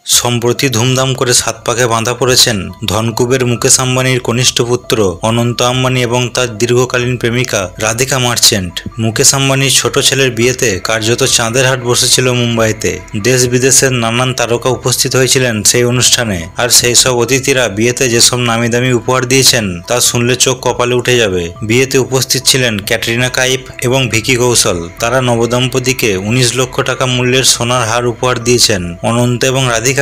সম্প্রতি ধুমধাম করে সাত পাকে বাঁধা পড়েছেন ধনকুবের মুকেশ আম্বানির কনিষ্ঠ পুত্র অনন্ত আম্বানি এবং তার দীর্ঘকালীন প্রেমিকা রাধিকা মার্চেন্ট। মুকেশ আম্বানির ছোট ছেলের বিয়েতে কার্যত চাঁদের হাট বসেছিল মুম্বাইতে। দেশ বিদেশের নানান তারকা উপস্থিত হয়েছিলেন সেই অনুষ্ঠানে। আর সেই সব অতিথিরা বিয়েতে যেসব নামি দামি উপহার দিয়েছেন তা শুনলে চোখ কপালে উঠে যাবে। বিয়েতে উপস্থিত ছিলেন ক্যাটরিনা কাইফ এবং ভিকি কৌশল। তারা নবদম্পতিকে 19 লক্ষ টাকা মূল্যের সোনার হার উপহার দিয়েছেন। অনন্ত এবং রাধিকাকে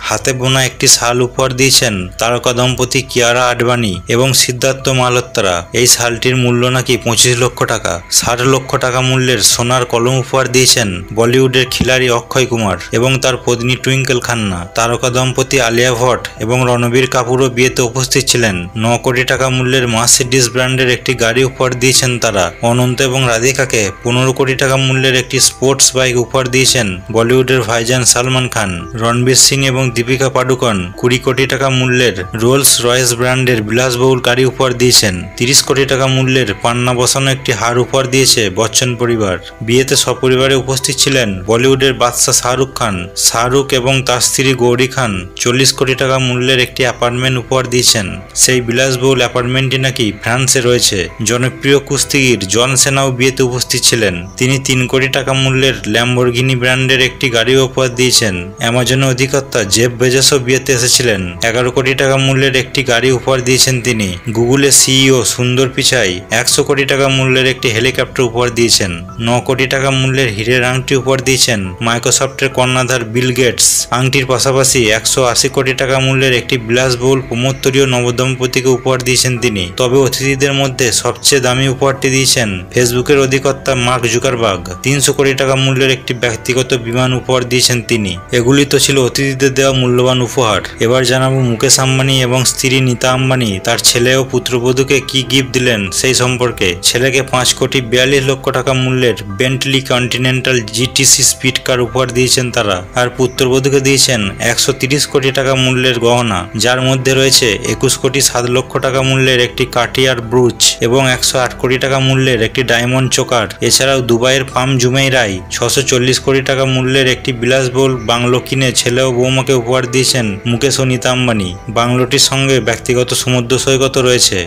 হাতে বোনা একটি শাল উপহার দিয়েছেন তারকা দম্পতি কিয়ারা আডবাণী এবং সিদ্ধার্থ মালহোত্রা। এই শালটির মূল্য নাকি 25 লক্ষ টাকা। 60 লক্ষ টাকা মূল্যের সোনার কলম উপহার দিয়েছেন বলিউডের খিলাড়ি অক্ষয় কুমার এবং তার পত্নী টুইঙ্কেল খান্না। তারকা দম্পতি আলিয়া ভট্ট এবং রণবীর কাপুরও বিয়েতে উপস্থিত ছিলেন। 9 কোটি টাকা মূল্যের মার্সিডিজ ব্র্যান্ডের একটি গাড়ি উপহার দিয়েছেন তারা। অনন্ত এবং রাধিকাকে 15 কোটি টাকা মূল্যের একটি স্পোর্টস বাইক উপহার দিয়েছেন বলিউডের ভাইজান সালমান খান। রণবীর সিং এবং দীপিকা পাডুকোন 20 কোটি টাকা মূল্যের রোলস রয়েস ব্র্যান্ডের বিলাসবহুল গাড়ি উপহার দিয়েছেন। 30 কোটি টাকা মূল্যের পান্না বসানো একটি হার উপহার দিয়েছে বচ্চন পরিবার। বিয়েতে সপরিবারে উপস্থিত ছিলেন বলিউডের বাদশাহ শাহরুখ খান। শাহরুখ এবং তার স্ত্রী গৌরী খান 40 কোটি টাকা মূল্যের একটি অ্যাপার্টমেন্ট উপহার দিয়েছেন। সেই বিলাসবহুল অ্যাপার্টমেন্টটি নাকি ফ্রান্সে রয়েছে। জনপ্রিয় কুস্তিগির জন সেনাও বিয়েতে উপস্থিত ছিলেন। তিনি 3 কোটি টাকা মূল্যের ল্যাম্বরগিনি ব্র্যান্ডের একটি গাড়ি উপহার দিয়েছেন। অ্যামাজনের অধিকর্তা জেফ বেজোসও বিয়েতে এসেছিলেন। 11 কোটি টাকা মূল্যের একটি গাড়ি উপহার দিয়েছেন তিনি। গুগলের সিইও সুন্দর পিচাই 100 কোটি টাকা মূল্যের একটি হেলিকপ্টার উপহার দিয়েছেন। 9 কোটি টাকা মূল্যের হীরের আংটি উপহার দিয়েছেন মাইক্রোসফটের কর্ণধার বিল গেটস। আংটির পাশাপাশি 180 কোটি টাকা মূল্যের একটি বিলাসবহুল প্রমোত্তরীয় নবদম্পতিকে উপহার দিয়েছেন তিনি। তবে অতিথিদের মধ্যে সবচেয়ে দামি উপহারটি দিয়েছেন ফেসবুকের অধিকর্তা মার্ক জুকারবার্গ। 300 কোটি টাকা মূল্যের একটি ব্যক্তিগত বিমান উপহার দিয়েছেন তিনি। এগুলি তো ছিল অতিথিদের দেওয়া মূল্যবান উপহার। এবার জানাবো মুকেশ আম্বানি এবং স্ত্রী নীতা আম্বানি তার ছেলে ও পুত্রবধূকে কি গিফট দিলেন সেই সম্পর্কে। ছেলেকে 5 কোটি 42 লক্ষ টাকা মূল্যের বেন্টলি কন্টিনেন্টাল জিটিসি স্পিড কার উপহার দিয়েছেন তারা। আর পুত্রবধূকে দিয়েছেন 130 কোটি টাকা মূল্যের গহনা, যার মধ্যে রয়েছে 21 কোটি 7 লক্ষ টাকা মূল্যের একটি কাটিয়ার ব্রুচ এবং 108 কোটি টাকা মূল্যের একটি ডায়মন্ড চোকার। এছাড়াও দুবাইয়ের পাম জুমেইরাই 640 কোটি টাকা মূল্যের একটি বিলাসবহুল বাংলো কিনে ছেলে ও বৌমাকে উপহার দিয়েছেন মুকেশ ও নীতা আম্বানি। বাংলোটির সঙ্গে ব্যক্তিগত সমুদ্র সৈকতও রয়েছে।